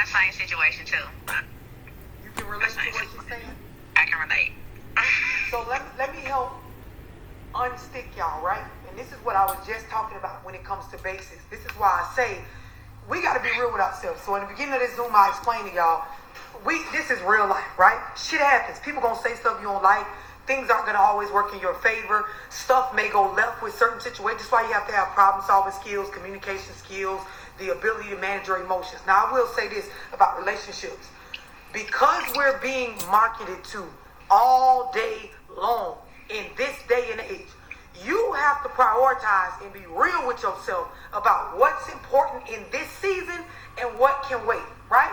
my same situation too. You can relate to what she's saying? I can relate. So let me help unstick y'all, right? And this is what I was just talking about when it comes to basics. This is why I say we got to be real with ourselves. So in the beginning of this Zoom, I explained to y'all, this is real life, right? Shit happens. People gonna say stuff you don't like. Things aren't gonna always work in your favor. Stuff may go left with certain situations. That's why you have to have problem-solving skills, communication skills, the ability to manage your emotions. Now, I will say this about relationships. Because we're being marketed to all day long in this day and age, you have to prioritize and be real with yourself about what's important in this season and what can wait, right?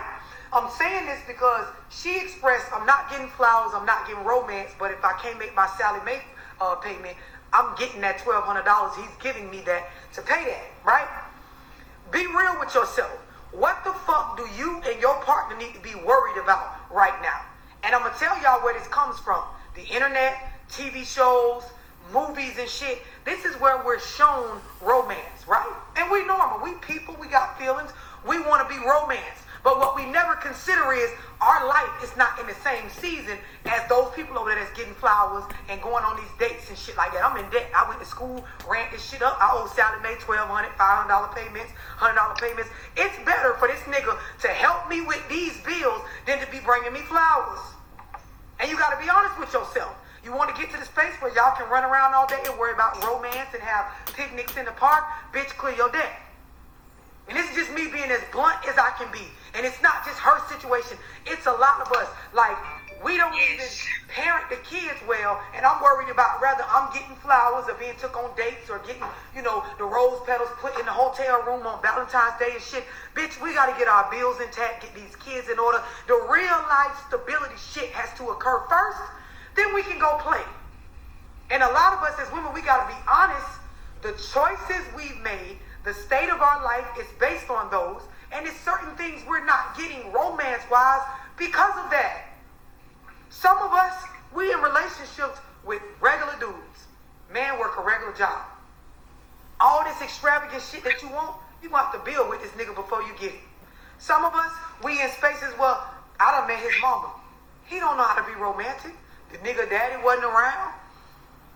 I'm saying this because she expressed, I'm not getting flowers, I'm not getting romance, but if I can't make my Sally Mae payment, I'm getting that $1,200. He's giving me that to pay that, right? Be real with yourself. What the fuck do you and your partner need to be worried about right now? And I'm going to tell y'all where this comes from. The internet, TV shows, movies and shit. This is where we're shown romance, right? And we normal. We people, we got feelings. We want to be romanced. But what we never consider is our life is not in the same season as those people over there that's getting flowers and going on these dates and shit like that. I'm in debt. I went to school, ran this shit up. I owe Sally Mae $1,200, $500 payments, $100 payments. It's better for this nigga to help me with these bills than to be bringing me flowers. And you got to be honest with yourself. You want to get to the space where y'all can run around all day and worry about romance and have picnics in the park? Bitch, clear your debt. And this is just me being as blunt as I can be. And it's not just her situation. It's a lot of us. Like, we don't even parent the kids well. And I'm worried about rather I'm getting flowers or being took on dates or getting, the rose petals put in the hotel room on Valentine's Day and shit. Bitch, we got to get our bills intact, get these kids in order. The real life stability shit has to occur first. Then we can go play. And a lot of us as women, we got to be honest. The choices we've made, the state of our life is based on those. And it's certain things we're not getting romance-wise because of that. Some of us, we in relationships with regular dudes. Man work a regular job. All this extravagant shit that you want, you have to build with this nigga before you get it. Some of us, we in spaces, well, I done met his mama. He don't know how to be romantic. The nigga daddy wasn't around.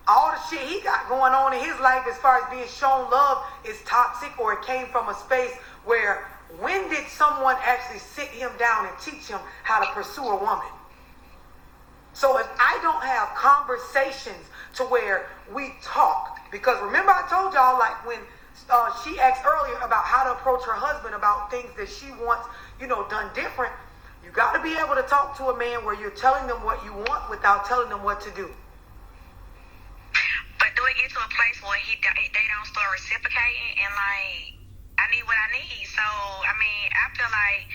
All the shit he got going on in his life as far as being shown love is toxic, or it came from a space where when did someone actually sit him down and teach him how to pursue a woman? So if I don't have conversations to where we talk, because remember I told y'all like when she asked earlier about how to approach her husband about things that she wants, done different. You got to be able to talk to a man where you're telling them what you want without telling them what to do. But do it get to a place where they don't start reciprocating and like, I need what I need. So, I feel like,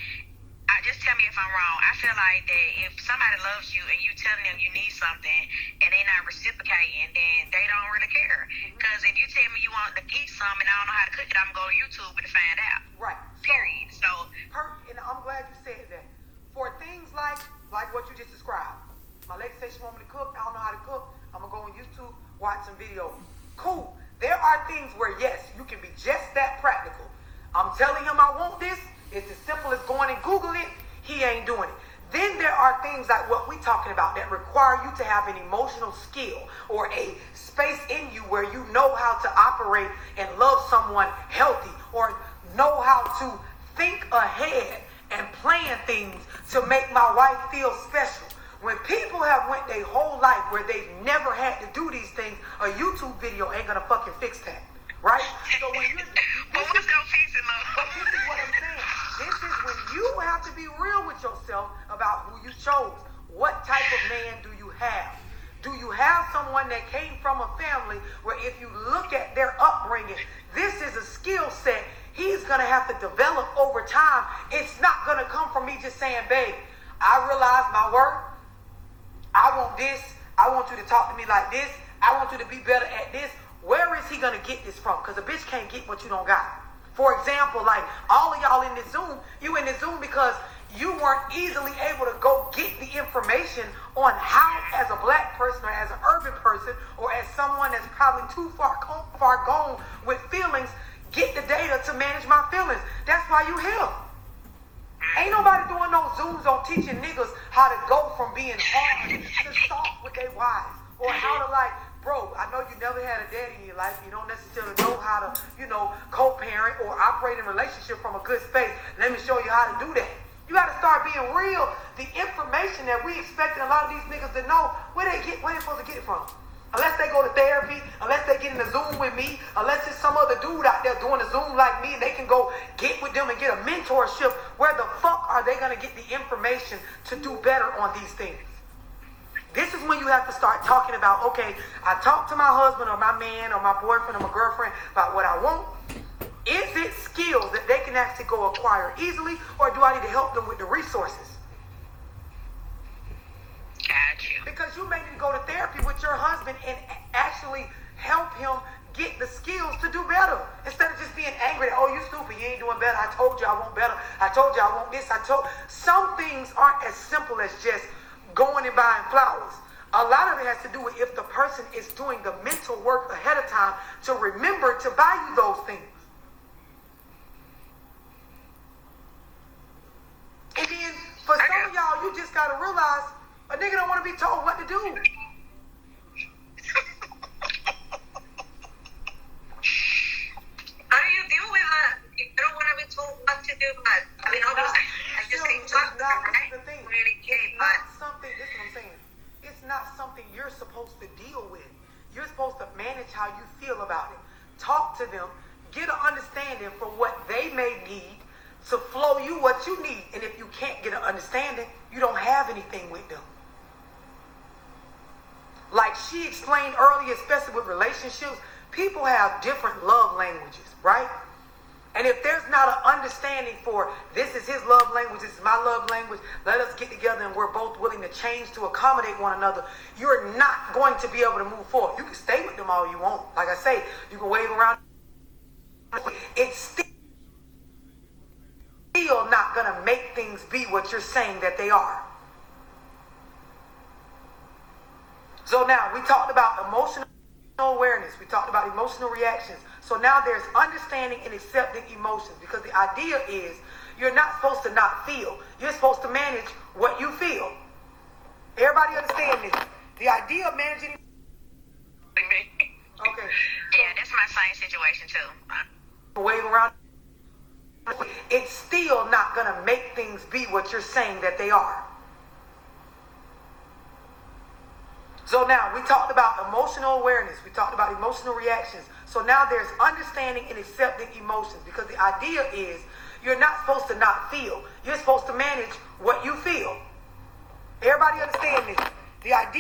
just tell me if I'm wrong. I feel like that if somebody loves you and you telling them you need something and they not reciprocating, then they don't really care. Because if you tell me you want to eat something and I don't know how to cook it, I'm going to go to YouTube to find out. Right. Period. And I'm glad you said that. For things like what you just described. My lady said she want me to cook. I don't know how to cook. I'm going to go on YouTube, watch some videos. Cool. There are things where, yes, you can be just that practical. I'm telling him I want this. It's as simple as going and Google it. He ain't doing it. Then there are things like what we're talking about that require you to have an emotional skill or a space in you where you know how to operate and love someone healthy, or know how to think ahead and plan things to make my wife feel special. When people have went their whole life where they've never had to do these things, a YouTube video ain't gonna fucking fix that. Right? So when you're but what's gonna fix it, love? But this is what I'm saying. This is when you have to be real with yourself about who you chose. What type of man do you have? Do you have someone that came from a family where if you look at their upbringing, this is a skill set he's gonna have to develop over time. It's not gonna come from me just saying, babe, I realize my worth. I want this. I want you to talk to me like this. I want you to be better at this. Where is he going to get this from? Because a bitch can't get what you don't got. For example, like all of y'all in this Zoom, you in this Zoom because you weren't easily able to go get the information on how, as a black person or as an urban person or as someone that's probably too far gone with feelings, get the data to manage my feelings. That's why you here. Ain't nobody Zooms on teaching niggas how to go from being hard to soft with their wives. Or how to like, bro, I know you never had a daddy in your life. You don't necessarily know how to, co-parent or operate in a relationship from a good space. Let me show you how to do that. You got to start being real. The information that we expecting a lot of these niggas to know, where they supposed to get it from? Unless they go to therapy, unless they get in the Zoom with me, unless it's some other dude out there doing a Zoom like me and they can go get with them and get a mentorship, where the fuck are they going to get the information to do better on these things? This is when you have to start talking about, okay, I talk to my husband or my man or my boyfriend or my girlfriend about what I want. Is it skills that they can actually go acquire easily, or do I need to help them with the resources? Because you may need to go to therapy with your husband and actually help him get the skills to do better. Instead of just being angry, oh, you stupid, you ain't doing better. I told you I want better. I told you I want this. Some things aren't as simple as just going and buying flowers. A lot of it has to do with if the person is doing the mental work ahead of time to remember to buy you those things. And then for some of y'all, you just gotta realize a nigga don't want to be told what to do. How do you deal with that? You don't want to be told what to do, but I mean, obviously, I just can't talk to them, right? The thing. Really can't, It's not something, this is what I'm saying. It's not something you're supposed to deal with. You're supposed to manage how you feel about it. Talk to them, get an understanding for what they may need to flow you what you need. And if you can't get an understanding, you don't have anything with them. Like she explained earlier, especially with relationships, people have different love languages, right? And if there's not an understanding for this is his love language, this is my love language, let us get together and we're both willing to change to accommodate one another, you're not going to be able to move forward. You can stay with them all you want. Like I say, you can wave around. It's still not going to make things be what you're saying that they are. So now we talked about emotional awareness. We talked about emotional reactions. So now there's understanding and accepting emotions, because the idea is you're not supposed to not feel. You're supposed to manage what you feel. Everybody understand this? The idea of managing. Okay. Yeah, that's my same situation too. Wave around. It's still not going to make things be what you're saying that they are. So now we talked about emotional awareness. We talked about emotional reactions. So now there's understanding and accepting emotions, because the idea is you're not supposed to not feel. You're supposed to manage what you feel. Everybody understand this? The idea